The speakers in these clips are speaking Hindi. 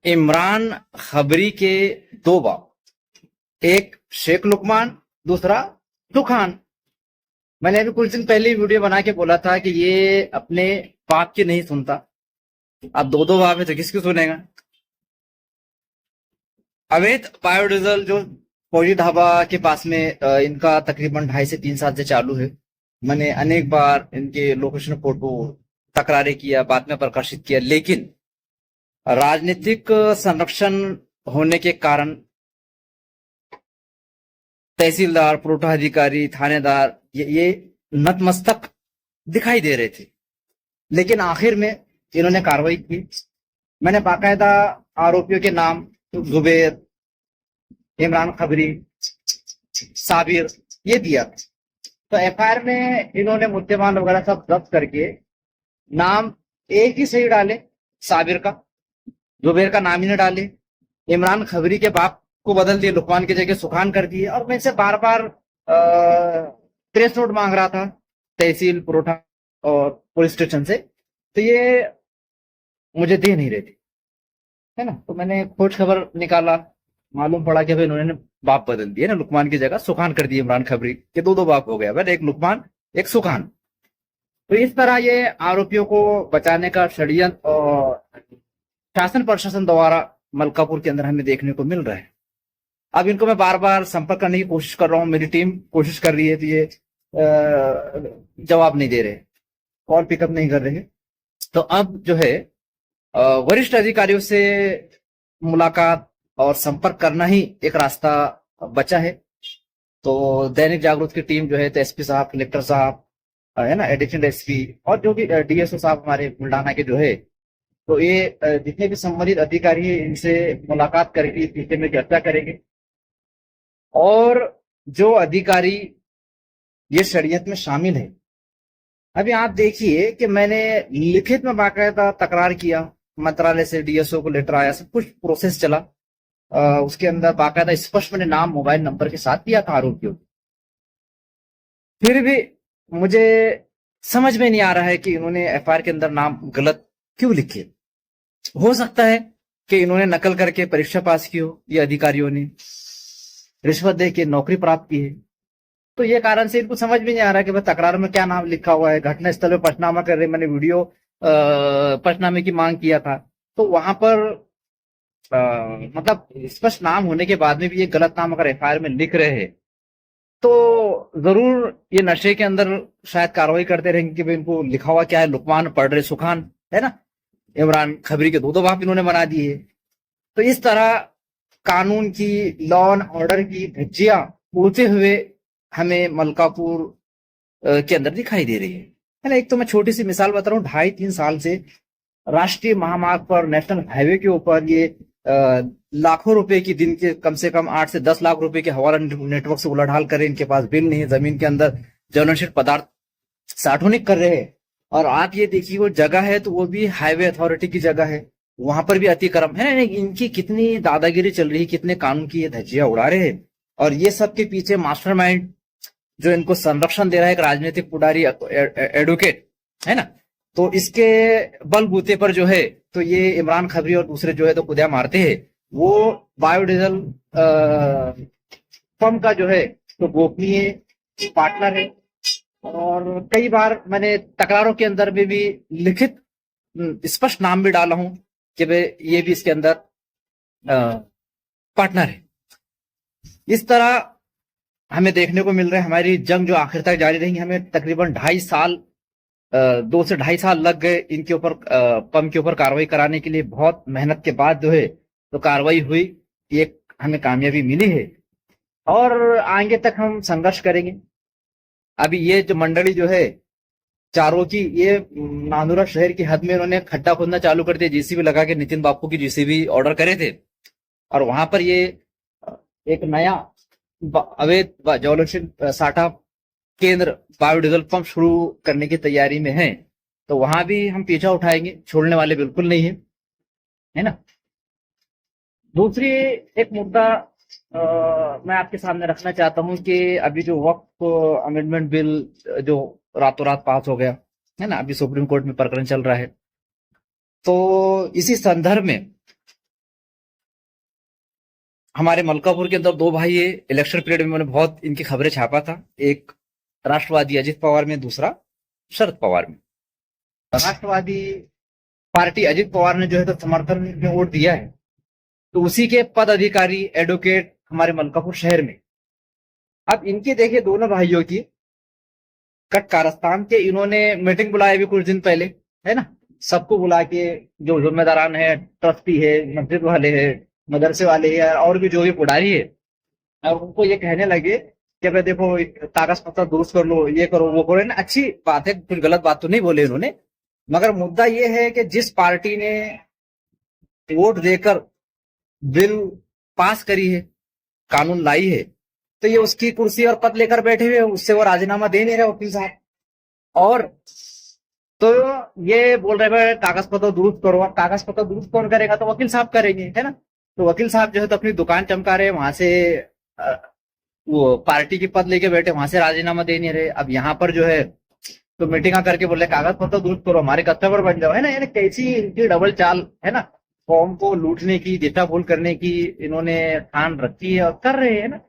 इमरान खबरी के दो बाप, एक शेख लुकमान, दूसरा सुखान। मैंने अभी कुछ दिन पहले वीडियो बना के बोला था कि ये अपने बाप की नहीं सुनता। अब दो दो बाप है तो किसकी सुनेगा। अवैध बायोडीजल जो फौजी ढाबा के पास में इनका तकरीबन 2.5 से 3 साल से चालू है। मैंने अनेक बार इनके लोकेशन फोटो तकरारें किया, बाद में प्रकाशित किया, लेकिन राजनीतिक संरक्षण होने के कारण तहसीलदार, पुरोठा अधिकारी, थानेदार ये नतमस्तक दिखाई दे रहे थे। लेकिन आखिर में इन्होंने कार्रवाई की। मैंने बाकायदा आरोपियों के नाम जुबेर, इमरान खबरी, साबिर ये दिया। तो एफआईआर में इन्होंने मुद्देमाल वगैरह सब जब्त करके नाम एक ही सही डाले, साबिर का। जुबेर का नाम ही नहीं डाले। इमरान खबरी के बाप को बदल दिए, लुकमान की जगह सुखान कर दिए। और मैं इनसे बार बार ट्रेस नोट मांग रहा था तहसील, पुरोठा और पुलिस स्टेशन से, तो ये मुझे दे नहीं रहे थे, है ना। तो मैंने खोज खबर निकाला, मालूम पड़ा कि भाई इन्होंने बाप बदल दिए ना, लुकमान की जगह सुखान कर दिए। इमरान खबरी के दो दो बाप हो गया, एक लुकमान एक सुखान। तो इस तरह ये आरोपियों को बचाने का षड्यंत्र और शासन प्रशासन द्वारा मलकापुर के अंदर हमें देखने को मिल रहा है। अब इनको मैं बार बार संपर्क करने की कोशिश कर रहा हूँ, मेरी टीम कोशिश कर रही है, तो ये जवाब नहीं दे रहे, कॉल पिकअप नहीं कर रहे। तो अब जो है वरिष्ठ अधिकारियों से मुलाकात और संपर्क करना ही एक रास्ता बचा है। तो दैनिक जागरूक की टीम जो है, तो एसपी साहब, कलेक्टर साहब, है ना, एडिशनल एसपी और जो भी डीएसओ साहब हमारे बुल्डाना के जो है, तो ये जितने भी संबंधित अधिकारी हैं इनसे मुलाकात करके इस विषय में चर्चा करेंगे। और जो अधिकारी ये षड्यंत्र में शामिल है, अभी आप देखिए कि मैंने लिखित में बाकायदा तकरार किया, मंत्रालय से डीएसओ को लेटर आया, सब कुछ प्रोसेस चला। उसके अंदर बाकायदा स्पष्ट मैंने नाम, मोबाइल नंबर के साथ दिया था आरोपियों। फिर भी मुझे समझ में नहीं आ रहा है कि इन्होंने एफआईआर के अंदर नाम गलत क्यों लिखे। हो सकता है कि इन्होंने नकल करके परीक्षा पास की हो, ये अधिकारियों ने रिश्वत दे के नौकरी प्राप्त की है। तो ये कारण से इनको समझ में नहीं आ रहा कि भाई तकरार में क्या नाम लिखा हुआ है। घटना स्थल पर पंचनामा कर रहे, मैंने वीडियो पंचनामे की मांग किया था, तो वहां पर मतलब स्पष्ट नाम होने के बाद में भी ये गलत नाम अगर एफआईआर में लिख रहे हैं, तो जरूर ये नशे के अंदर शायद कार्रवाई करते रहेंगे कि भाई इनको लिखा हुआ क्या है, लुकमान पढ़ रहे सुखान, है ना। इमरान खबरी के दो दो बाप इन्होंने बना दिए। तो इस तरह कानून की, लॉ एंड ऑर्डर की धज्जियां उड़ते हुए हमें मलकापुर के अंदर दिखाई दे रही है ना। एक तो मैं छोटी सी मिसाल बता रहा हूँ, 2.5-3 साल से राष्ट्रीय महामार्ग पर, नेशनल हाईवे के ऊपर ये लाखों रुपए की दिन के कम से कम 8 से 10 लाख रुपए के हवाला नेटवर्क से उलाढाल कर रहे हैं। इनके पास बिल नहीं है, जमीन के अंदर ज्वलनशील पदार्थ साठोनिक कर रहे हैं। और आप ये देखिए, वो जगह है तो वो भी हाईवे अथॉरिटी की जगह है, वहां पर भी अतिक्रम है ना। इनकी कितनी दादागिरी चल रही है, कितने कानून की ये धज्जियां उड़ा रहे हैं। और ये सब के पीछे मास्टरमाइंड जो इनको संरक्षण दे रहा है, एक राजनीतिक पुडारी, एडवोकेट, है ना। तो इसके बलबूते पर जो है, तो ये इमरान खबरी और दूसरे जो है तो खुदिया मारते हैं। वो बायोडीजल फर्म का जो है तो गोपनीय पार्टनर है। और कई बार मैंने तकरारों के अंदर में भी लिखित स्पष्ट नाम भी डाला हूं कि भाई ये भी इसके अंदर पार्टनर है। इस तरह हमें देखने को मिल रहा है, हमारी जंग जो आखिर तक जारी रहेंगी। हमें तकरीबन 2.5 साल 2 से 2.5 साल लग गए इनके ऊपर, पम के ऊपर कार्रवाई कराने के लिए। बहुत मेहनत के बाद जो है तो कार्रवाई हुई, एक हमें कामयाबी मिली है। और आगे तक हम संघर्ष करेंगे। अभी ये जो मंडली जो है चारों की, ये नांदुरा शहर की हद में इन्होंने खड्डा खोदना चालू कर दिया, जेसीबी लगा के। नितिन बापू की जेसीबी ऑर्डर करे थे, और वहां पर ये एक नया अवैध ज्वलनशील साठा केंद्र, बायोडीजल पंप शुरू करने की तैयारी में है। तो वहां भी हम पीछा उठाएंगे, छोड़ने वाले बिल्कुल नहीं है, है ना। दूसरी एक मुद्दा मैं आपके सामने रखना चाहता हूं कि अभी जो वक्फ अमेंडमेंट बिल जो रातों रात पास हो गया, है ना, अभी सुप्रीम कोर्ट में प्रकरण चल रहा है। तो इसी संदर्भ में हमारे मलकापुर के अंदर दो भाई है, इलेक्शन पीरियड में मैंने बहुत इनकी खबरें छापा था। एक राष्ट्रवादी अजित पवार में, दूसरा शरद पवार में। राष्ट्रवादी पार्टी अजित पवार ने जो है तो समर्थन में वोट दिया है, तो उसी के पद अधिकारी एडवोकेट हमारे मलकापुर शहर में। अब इनकी देखिए दोनों भाइयों की कट कारस्तान के इन्होंने मीटिंग बुलाई अभी कुछ दिन पहले, है ना। सबको बुला के जो जिम्मेदारान है, ट्रस्टी है, मस्जिद वाले है, मदरसे वाले है और भी जो भी पुजारी है, अब उनको ये कहने लगे कि भाई देखो कागज पत्र दुरुस्त कर लो, ये करो वो करो ना। अच्छी बात है, कुछ गलत बात तो नहीं बोले इन्होंने, मगर मुद्दा ये है कि जिस पार्टी ने वोट देकर बिल पास करी है, कानून लाई है, तो ये उसकी कुर्सी और पद लेकर बैठे हुए, उससे वो राजीनामा दे नहीं रहे वकील साहब। और तो ये बोल रहे हैं कागज पत्र दुरुस्त करो। अब कागज पत्र दुरुस्त कौन करेगा, तो वकील साहब करेंगे, है ना। तो वकील साहब जो है तो अपनी दुकान चमका रहे, वहां से वो पार्टी की पद लेके बैठे, वहां से राजीनामा दे नहीं रहे। अब यहाँ पर जो है तो मीटिंग करके बोले कागज पत्र दुरुस्त करो, हमारे कस्टमर बन जाओ, है ना। यानी कैसी इनकी डबल चाल है ना, फॉर्म को लूटने की, डेटा भूल करने की इन्होंने ठान रखी है और कर रहे हैं ना,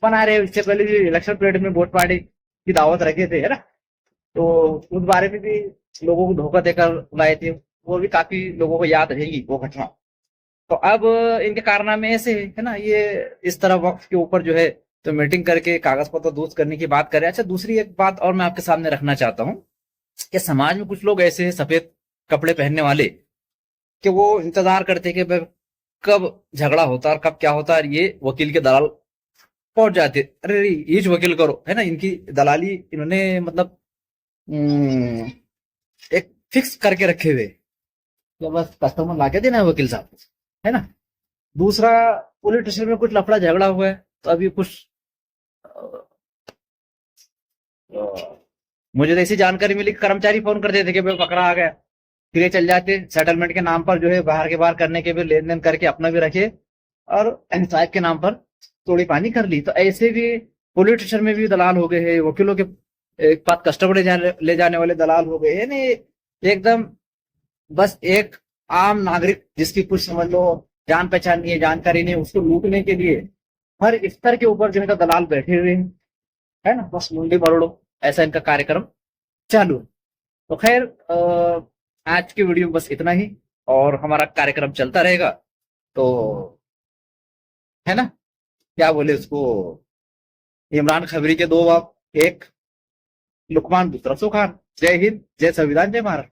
बना रहे हैं। इससे पहले भी इलेक्शन पीरियड में वोट पार्टी की दावत रखे थे, है ना, तो उस बारे में भी लोगों को धोखा देकर लाए थे, वो भी काफी लोगों को याद रहेगी वो घटना। तो अब इनके कारनामे ऐसे है ना, ये इस तरह वक्त के ऊपर जो है तो मीटिंग करके कागज पत्र दुरुस्त करने की बात करें। अच्छा, दूसरी एक बात और मैं आपके सामने रखना चाहता हूँ कि समाज में कुछ लोग ऐसे हैं सफेद कपड़े पहनने वाले, कि वो इंतजार करते कि भाई कब झगड़ा होता और कब क्या होता, और ये वकील के दलाल पहुंच जाते, अरे ये जो वकील करो, है ना। इनकी दलाली इन्होंने मतलब एक फिक्स करके रखे हुए कि बस कस्टमर लाके देना है वकील साहब, है ना। दूसरा, पुलिस स्टेशन में कुछ लफड़ा झगड़ा हुआ है, तो अभी कुछ मुझे तो ऐसी जानकारी मिली कि कर्मचारी फोन कर देते कि भाई पकड़ा आ गया, फिर ये चल जाते सेटलमेंट के नाम पर जो है बाहर के बाहर करने के भी लेन देन करके अपना भी रखे और साहब के नाम पर तोड़ी पानी कर ली। तो ऐसे भी पुलिस स्टेशन में भी दलाल हो गए हैं, वकीलों के एक बात कस्टमर ले जाने वाले दलाल हो गए हैं। एकदम बस एक आम नागरिक जिसकी कुछ समझ लो जान पहचान नहीं है, जानकारी नहीं है, उसको लूटने के लिए हर स्तर के ऊपर जो है दलाल बैठे हुए हैं, है ना। बस मुंडी मरोड़ो, ऐसा इनका कार्यक्रम चालू है। तो खैर आज की वीडियो में बस इतना ही, और हमारा कार्यक्रम चलता रहेगा। तो है ना, क्या बोले उसको, इमरान खबरी के दो बाप, एक लुकमान दूसरा सुखान। जय हिंद, जय संविधान, जय भारत।